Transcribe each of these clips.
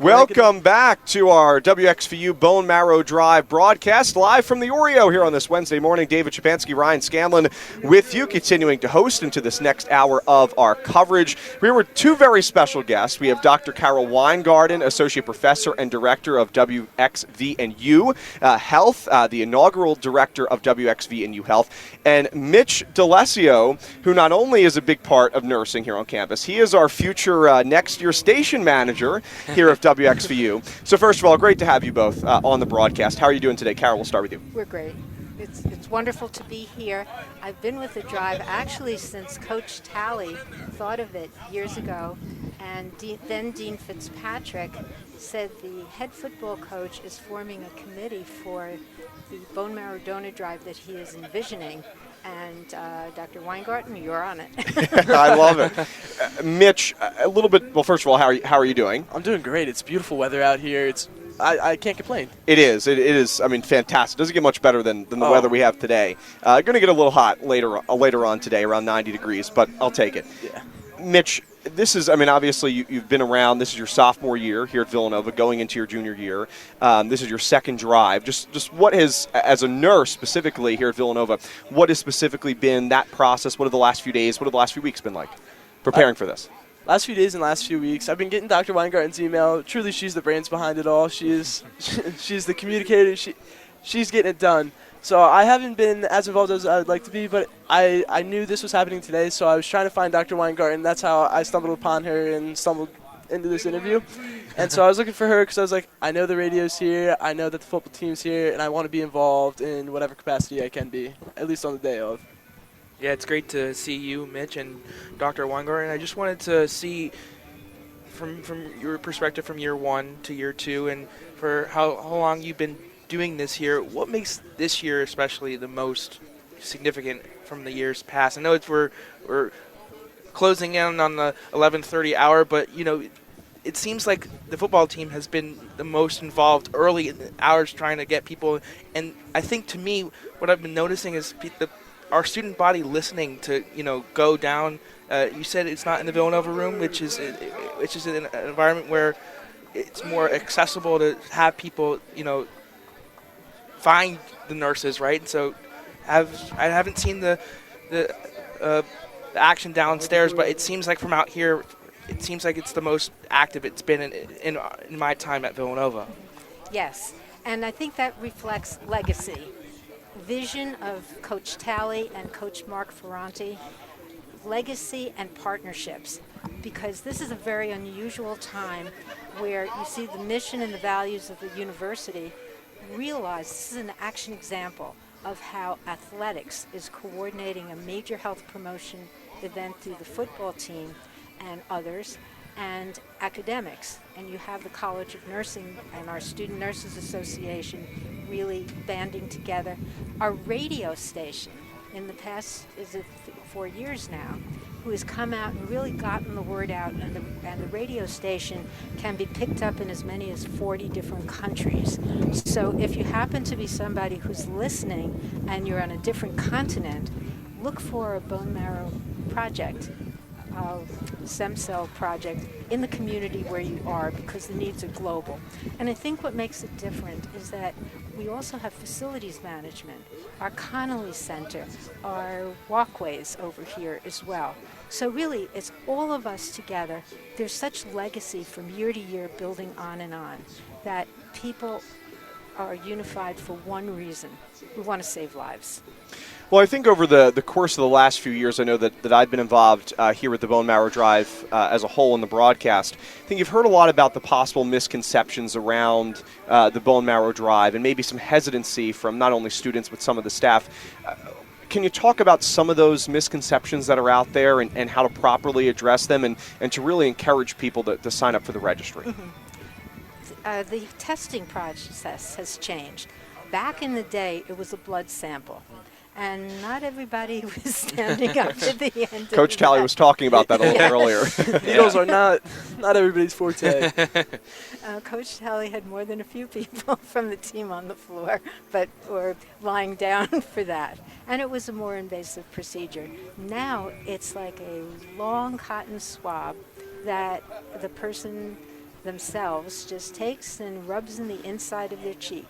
Welcome back to our WXVU Bone Marrow Drive broadcast, live from the Oreo here on this Wednesday morning. David Szczepanski, Ryan Scanlon with you, continuing to host into this next hour of our coverage. We were two very special guests. We have Dr. Carol Weingarten, Associate Professor and Director of WXVU Health, the inaugural Director of WXVU Health, and Mitch Dalesio, who not only is a big part of nursing here on campus, he is our future next year station manager here at WXVU. So first of all, great to have you both on the broadcast. How are you doing today? Carol, we'll start with you. We're great. It's wonderful to be here. I've been with the drive actually since Coach Talley thought of it years ago, and then Dean Fitzpatrick said the head football coach is forming a committee for the bone marrow donor drive that he is envisioning. And Dr. Weingarten, you're on it. I love it. Mitch, a little bit, well, first of all, how are you doing? I'm doing great. It's beautiful weather out here. I can't complain. It is, I mean, fantastic. It doesn't get much better than the weather we have today. Going to get a little hot later on today, around 90 degrees, but I'll take it. Yeah. Mitch, this is, I mean, obviously you've been around. This is your sophomore year here at Villanova, going into your junior year. This is your second drive. Just what has, as a nurse specifically here at Villanova, what has specifically been that process? What have the last few days, what have the last few weeks been like preparing for this? Last few days and last few weeks, I've been getting Dr. Weingarten's email. Truly, she's the brains behind it all. She's the communicator. She's getting it done. So I haven't been as involved as I would like to be, but I knew this was happening today, so I was trying to find Dr. Weingarten. That's how I stumbled upon her and stumbled into this interview. And so I was looking for her because I was like, I know the radio's here, I know that the football team's here, and I want to be involved in whatever capacity I can be, at least on the day of. Yeah, it's great to see you, Mitch, and Dr. Weingarten. I just wanted to see from your perspective from year one to year two, and for how long you've been doing this here, what makes this year especially the most significant from the years past? I know we're closing in on the 11:30 hour, but it seems like the football team has been the most involved early in the hours trying to get people. And I think, to me, what I've been noticing is our student body listening to go down. You said it's not in the Villanova room, which is an environment where it's more accessible to have people find the nurses, right? So I haven't seen the action downstairs, but it seems like from out here, it seems like it's the most active it's been in my time at Villanova. Yes, and I think that reflects legacy. Vision of Coach Talley and Coach Mark Ferranti, legacy and partnerships, because this is a very unusual time where you see the mission and the values of the university realized. This is an action example of how athletics is coordinating a major health promotion event through the football team and others, and academics. And you have the College of Nursing and our Student Nurses Association really banding together. Our radio station in the past, 4 years now, who has come out and really gotten the word out, and the radio station can be picked up in as many as 40 different countries. So if you happen to be somebody who's listening and you're on a different continent, look for a bone marrow project, stem cell project in the community where you are, because the needs are global. And I think what makes it different is that we also have facilities management, our Connolly Center, our walkways over here as well. So really, it's all of us together. There's such legacy from year to year, building on and on, that people are unified for one reason. We want to save lives. Well, I think over the course of the last few years, I know that I've been involved here with the Bone Marrow Drive as a whole in the broadcast. I think you've heard a lot about the possible misconceptions around the Bone Marrow Drive, and maybe some hesitancy from not only students but some of the staff. Can you talk about some of those misconceptions that are out there, and how to properly address them, and to really encourage people to sign up for the registry? Mm-hmm. The testing process has changed. Back in the day, it was a blood sample. And not everybody was standing up to the end. Coach Talley was talking about that a little earlier. Needles are not everybody's forte. Coach Talley had more than a few people from the team on the floor, or lying down for that. And it was a more invasive procedure. Now it's like a long cotton swab that the person themselves just takes and rubs in the inside of their cheek.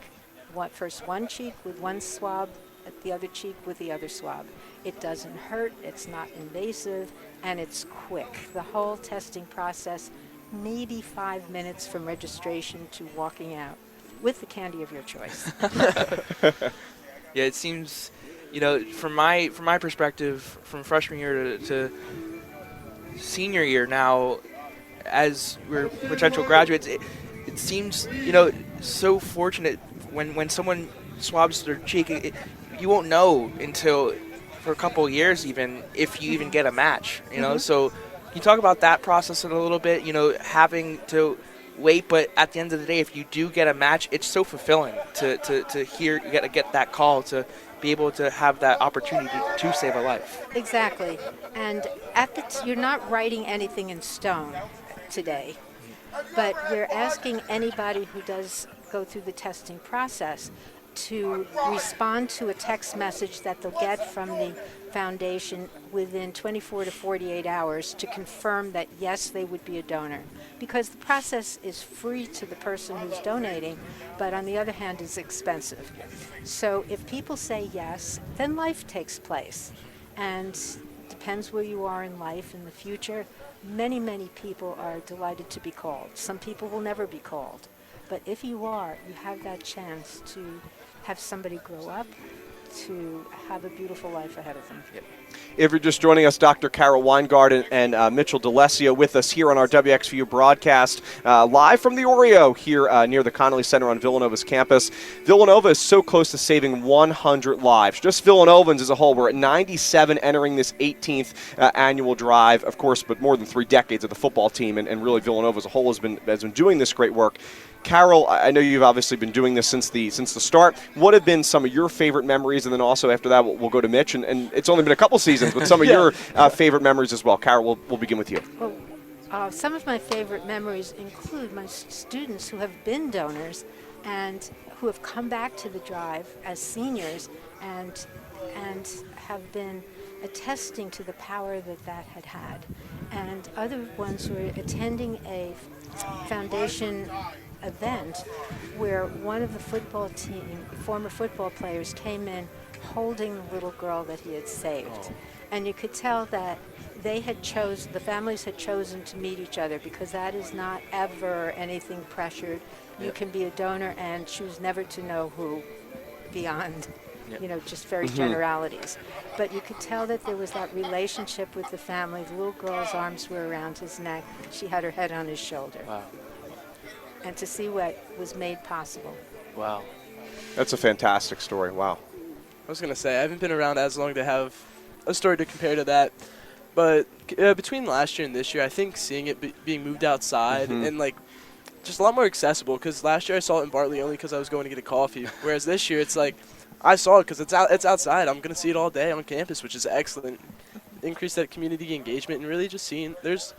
First one cheek with one swab, at the other cheek with the other swab. It doesn't hurt, it's not invasive, and it's quick. The whole testing process, maybe 5 minutes from registration to walking out with the candy of your choice. Yeah, it seems, from my perspective, from freshman year to senior year now, as we're potential graduates, it seems, so fortunate when someone swabs their cheek. You won't know until for a couple of years even if you even get a match, So can you talk about that process a little bit, having to wait, but at the end of the day, if you do get a match, it's so fulfilling to hear, you got to get that call, to be able to have that opportunity to save a life. Exactly. And you're not writing anything in stone today, but you're asking anybody who does go through the testing process to respond to a text message that they'll get from the foundation within 24 to 48 hours to confirm that, yes, they would be a donor. Because the process is free to the person who's donating, but on the other hand is expensive. So if people say yes, then life takes place. And depends where you are in life in the future. Many, many people are delighted to be called. Some people will never be called. But if you are, you have that chance to have somebody grow up, to have a beautiful life ahead of them. Yep. If you're just joining us, Dr. Carol Weingarten and Mitch Dalesio with us here on our WXVU broadcast, live from the Oreo here near the Connolly Center on Villanova's campus. Villanova is so close to saving 100 lives. Just Villanovans as a whole, we're at 97 entering this 18th annual drive, of course, but more than 3 decades of the football team, and really Villanova as a whole has been doing this great work. Carol, I know you've obviously been doing this since the start. What have been some of your favorite memories? And then also after that, we'll go to Mitch. And it's only been a couple seasons, but some of your favorite memories as well. Carol, we'll begin with you. Well, some of my favorite memories include my students who have been donors and who have come back to the drive as seniors and have been attesting to the power that had. And other ones who are attending a foundation event where one of the football team, former football players, came in holding the little girl that he had saved. And you could tell that the families had chosen to meet each other, because that is not ever anything pressured. You can be a donor and choose never to know who beyond, just very generalities. But you could tell that there was that relationship with the family. The little girl's arms were around his neck. She had her head on his shoulder. Wow. And to see what was made possible. Wow. That's a fantastic story. Wow. I was going to say, I haven't been around as long to have a story to compare to that. But between last year and this year, I think seeing it being moved outside and, just a lot more accessible. Because last year I saw it in Bartley only because I was going to get a coffee. Whereas this year it's like, I saw it because it's outside. I'm going to see it all day on campus, which is excellent. Increase that community engagement and really just seeing there's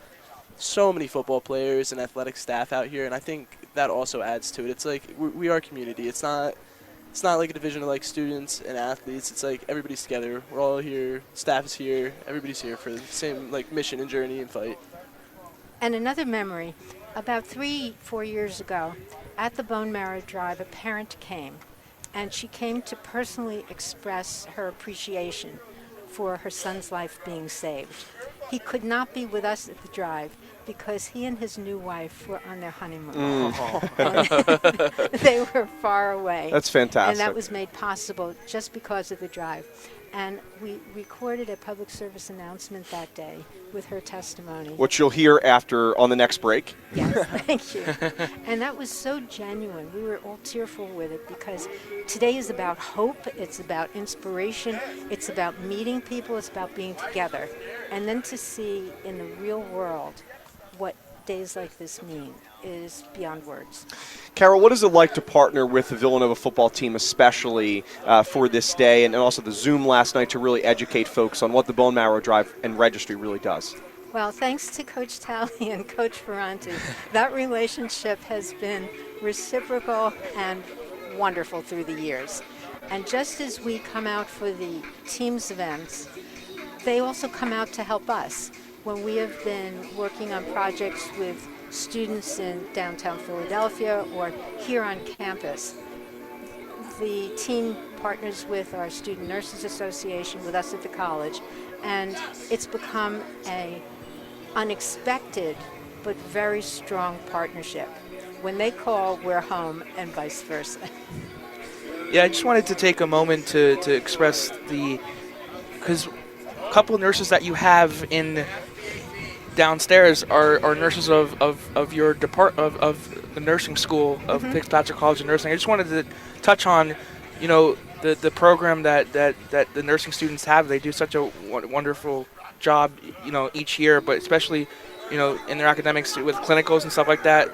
so many football players and athletic staff out here, and I think that also adds to it. It's like we are a community. It's not like a division of students and athletes. It's like everybody's together. We're all here. Staff is here. Everybody's here for the same mission and journey and fight. And another memory, about 3-4 years ago, at the Bone Marrow Drive, a parent came, and she came to personally express her appreciation for her son's life being saved. He could not be with us at the drive because he and his new wife were on their honeymoon. They were far away. That's fantastic. And that was made possible just because of the drive. And we recorded a public service announcement that day with her testimony. Which you'll hear on the next break. Yes, thank you. And that was so genuine. We were all tearful with it because today is about hope. It's about inspiration. It's about meeting people. It's about being together. And then to see in the real world what days like this mean is beyond words. Carol, what is it like to partner with the Villanova football team, especially for this day, and also the Zoom last night to really educate folks on what the Bone Marrow Drive and Registry really does? Well, thanks to Coach Talley and Coach Ferranti, that relationship has been reciprocal and wonderful through the years. And just as we come out for the team's events, they also come out to help us when we have been working on projects with students in downtown Philadelphia or here on campus. The team partners with our Student Nurses Association, with us at the college, and it's become an unexpected but very strong partnership. When they call, we're home, and vice versa. Yeah, I just wanted to take a moment to express because a couple of nurses that you have in downstairs are nurses of your of the nursing school of Fitzpatrick College of Nursing. I just wanted to touch on, the program that the nursing students have. They do such a wonderful job, each year, but especially, in their academics with clinicals and stuff like that.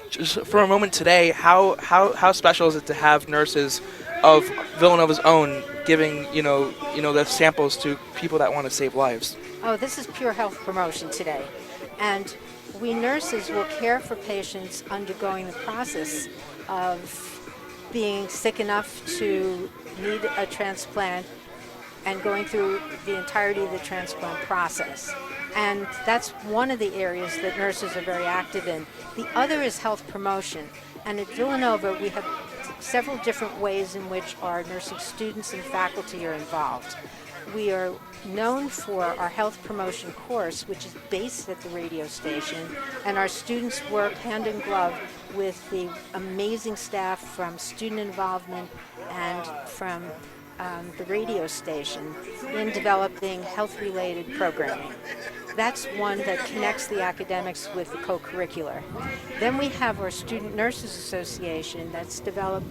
Just for a moment today, how special is it to have nurses of Villanova's own giving, the samples to people that want to save lives? Oh, this is pure health promotion today. And we nurses will care for patients undergoing the process of being sick enough to need a transplant and going through the entirety of the transplant process. And that's one of the areas that nurses are very active in. The other is health promotion. And at Villanova, we have several different ways in which our nursing students and faculty are involved. We are known for our health promotion course, which is based at the radio station, and our students work hand in glove with the amazing staff from student involvement and from the radio station in developing health-related programming. That's one that connects the academics with the co-curricular. Then we have our Student Nurses Association that's developed.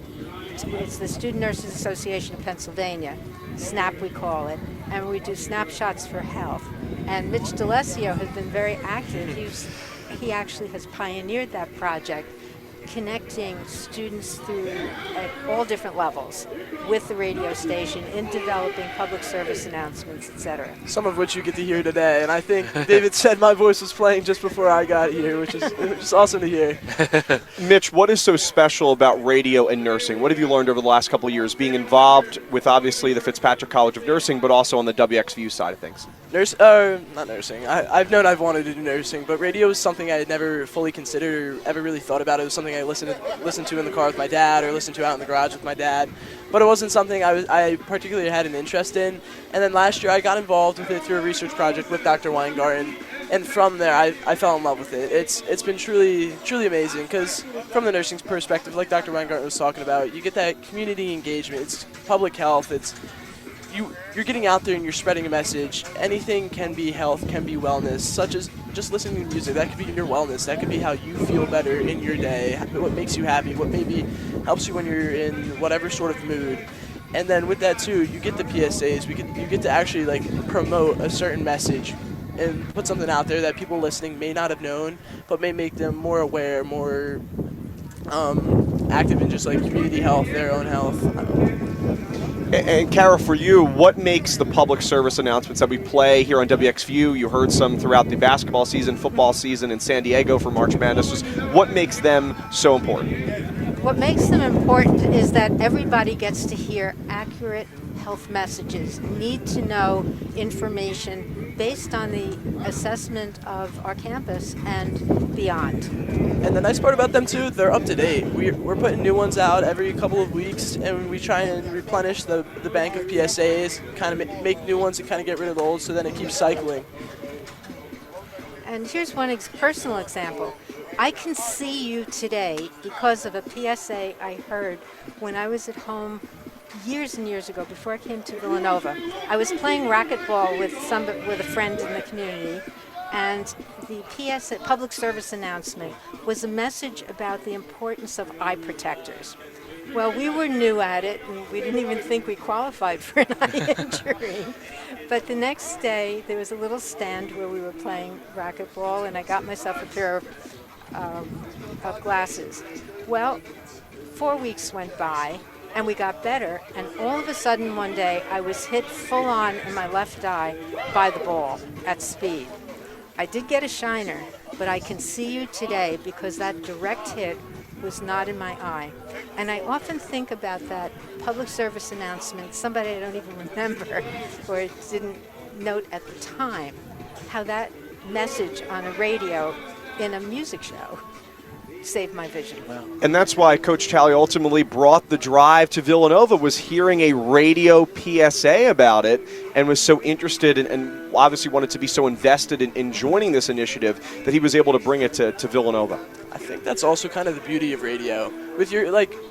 It's the Student Nurses Association of Pennsylvania, SNAP we call it, and we do snapshots for health. And Mitch Dalesio has been very active. He actually has pioneered that project, connecting students through at all different levels with the radio station in developing public service announcements, etc. Some of which you get to hear today, and I think David said my voice was playing just before I got here, which is awesome to hear. Mitch, what is so special about radio and nursing? What have you learned over the last couple of years being involved with obviously the Fitzpatrick College of Nursing, but also on the WXVU side of things? Not nursing. I've known I've wanted to do nursing, but radio is something I had never fully considered or ever really thought about. It was something I listened to in the car with my dad or listened to out in the garage with my dad, but it wasn't something I particularly had an interest in. And then last year I got involved with it through a research project with Dr. Weingarten, and from there I fell in love with it. It's been truly amazing because from the nursing perspective, like Dr. Weingarten was talking about, you get that community engagement. It's public health. You're getting out there and you're spreading a message. Anything can be health, can be wellness, such as just listening to music. That could be your wellness. That could be how you feel better in your day, what makes you happy, what maybe helps you when you're in whatever sort of mood. And then with that too, you get the PSAs. You get to actually promote a certain message and put something out there that people listening may not have known, but may make them more aware, more active in just community health, their own health. And Kara, for you, what makes the public service announcements that we play here on WXVU? You heard some throughout the basketball season, football season in San Diego for March Madness. Just what makes them so important? What makes them important is that everybody gets to hear accurate health messages, need to know information based on the assessment of our campus and beyond. And the nice part about them too, they're up to date. We're putting new ones out every couple of weeks, and we try and replenish the bank of PSAs, kind of make new ones and kind of get rid of the old, so then it keeps cycling. And here's one personal example. I can see you today because of a PSA I heard when I was at home years and years ago, before I came to Villanova. I was playing racquetball with a friend in the community, and the PSA, public service announcement, was a message about the importance of eye protectors. Well, we were new at it, and we didn't even think we qualified for an eye injury. But the next day, there was a little stand where we were playing racquetball, and I got myself a pair of glasses. Well, 4 weeks went by, and we got better, and all of a sudden one day, I was hit full on in my left eye by the ball at speed. I did get a shiner, but I can see you today because that direct hit was not in my eye. And I often think about that public service announcement, somebody I don't even remember or didn't note at the time, how that message on a radio in a music show saved my vision. And that's why Coach Talley ultimately brought the drive to Villanova, was hearing a radio PSA about it and was so interested and obviously wanted to be so invested in joining this initiative that he was able to bring it to Villanova. I think that's also kind of the beauty of radio. With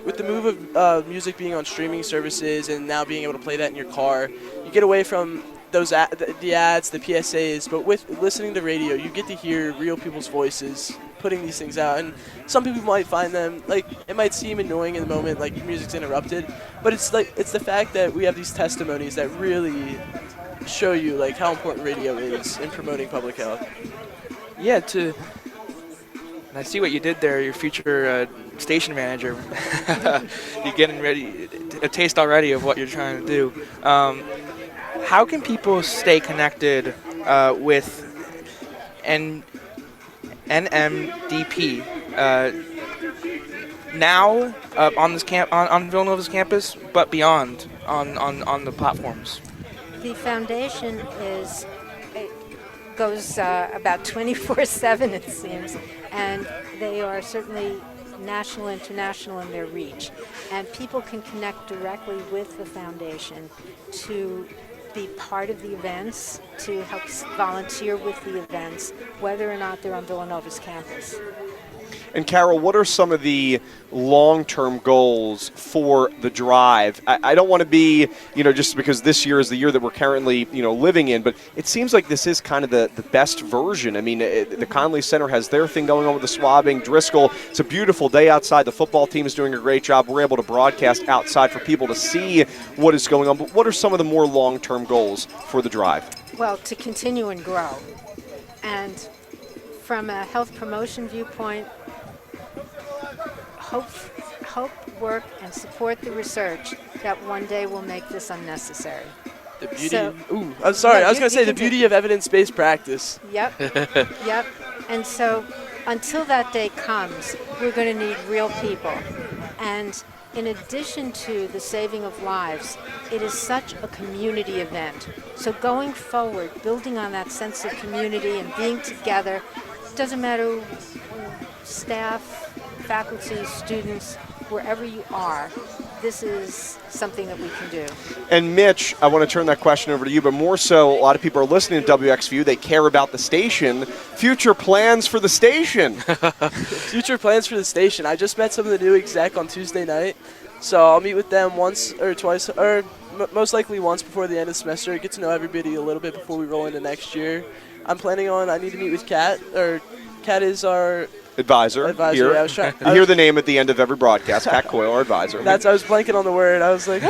with the move of music being on streaming services and now being able to play that in your car, you get away from those the ads, the PSAs, but with listening to radio, you get to hear real people's voices putting these things out. And some people might find them, it might seem annoying in the moment, music's interrupted, but it's the fact that we have these testimonies that really show you how important radio is in promoting public health. Yeah, I see what you did there, your future station manager. You're getting ready, a taste already of what you're trying to do. How can people stay connected with NMDP now on this on Villanova's campus, but beyond on the platforms? The foundation goes about 24/7, it seems, and they are certainly national, international in their reach. And people can connect directly with the foundation to be part of the events, to help volunteer with the events, whether or not they're on Villanova's campus. And Carol, what are some of the long-term goals for the drive? I don't want to be, just because this year is the year that we're currently, living in, but it seems like this is kind of the best version. I mean, the Conley Center has their thing going on with the swabbing. Driscoll, it's a beautiful day outside. The football team is doing a great job. We're able to broadcast outside for people to see what is going on. But what are some of the more long-term goals for the drive? Well, to continue and grow. And from a health promotion viewpoint, hope, work, and support the research that one day will make this unnecessary. The beauty. I'm sorry. No, I was going to say the beauty of evidence-based practice. Yep. Yep. And so until that day comes, we're going to need real people. And in addition to the saving of lives, it is such a community event. So going forward, building on that sense of community and being together, doesn't matter staff, faculty, students, wherever you are, this is something that we can do. And Mitch, I want to turn that question over to you, but more so, a lot of people are listening to WXVU. They care about the station. Future plans for the station. Future plans for the station. I just met some of the new exec on Tuesday night, so I'll meet with them once or twice, or most likely once before the end of the semester, get to know everybody a little bit before we roll into next year. I need to meet with Kat, or Kat is our Advisor. Here. Yeah, you hear the name at the end of every broadcast, Pat Coyle, our advisor. I was blanking on the word. I was like,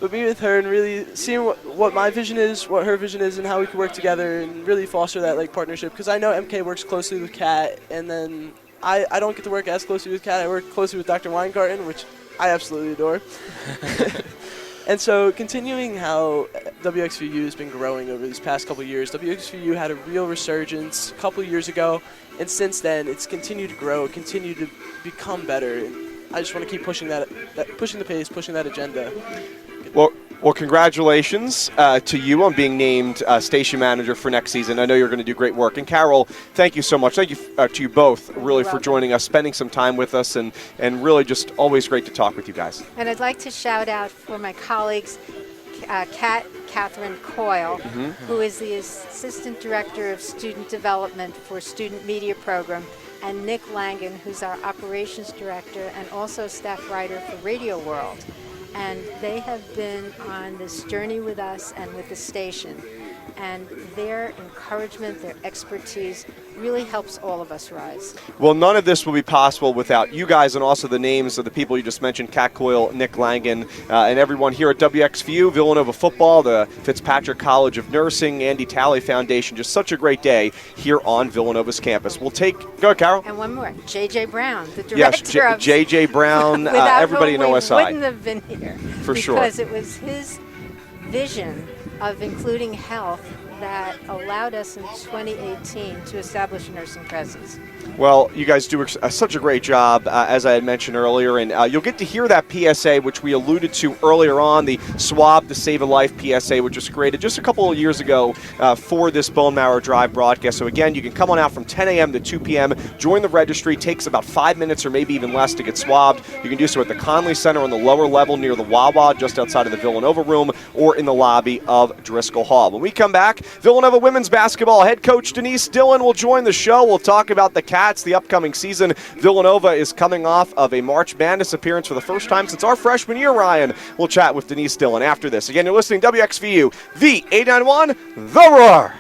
but meet with her and really seeing what my vision is, what her vision is, and how we can work together and really foster that partnership. Because I know MK works closely with Kat, and then I don't get to work as closely with Kat. I work closely with Dr. Weingarten, which I absolutely adore. And so continuing how WXVU has been growing over these past couple of years, WXVU had a real resurgence a couple of years ago, and since then it's continued to grow, continued to become better. And I just want to keep pushing pushing the pace, pushing that agenda. Well, congratulations to you on being named station manager for next season. I know you're going to do great work. And Carol, thank you so much. Thank you to you both, really, for joining us, spending some time with us, and really just always great to talk with you guys. And I'd like to shout out for my colleagues, Catherine Coyle, who is the Assistant Director of Student Development for Student Media Program, and Nick Langan, who's our Operations Director and also staff writer for Radio World. And they have been on this journey with us and with the station. And their encouragement, their expertise really helps all of us rise. Well, none of this will be possible without you guys and also the names of the people you just mentioned, Kat Coyle, Nick Langan, and everyone here at WXVU, Villanova Football, the Fitzpatrick College of Nursing, Andy Talley Foundation. Just such a great day here on Villanova's campus. Go ahead, Carol. And one more, J.J. Brown, the director of J.J. Brown, everybody in OSI. We wouldn't have been here. For sure. Because it was his vision of including health that allowed us in 2018 to establish a nursing presence. Well, you guys do such a great job, as I had mentioned earlier, and you'll get to hear that PSA, which we alluded to earlier on, the Swab to Save a Life PSA, which was created just a couple of years ago for this Bone Marrow Drive broadcast. So again, you can come on out from 10 a.m. to 2 p.m., join the registry. It takes about 5 minutes or maybe even less to get swabbed. You can do so at the Conley Center on the lower level near the Wawa, just outside of the Villanova room, or in the lobby of Driscoll Hall. When we come back, Villanova women's basketball head coach Denise Dillon will join the show. We'll talk about the Cats, the upcoming season. Villanova is coming off of a March Madness appearance for the first time since our freshman year, Ryan. We'll chat with Denise Dillon after this. Again, you're listening to WXVU, V891, The Roar.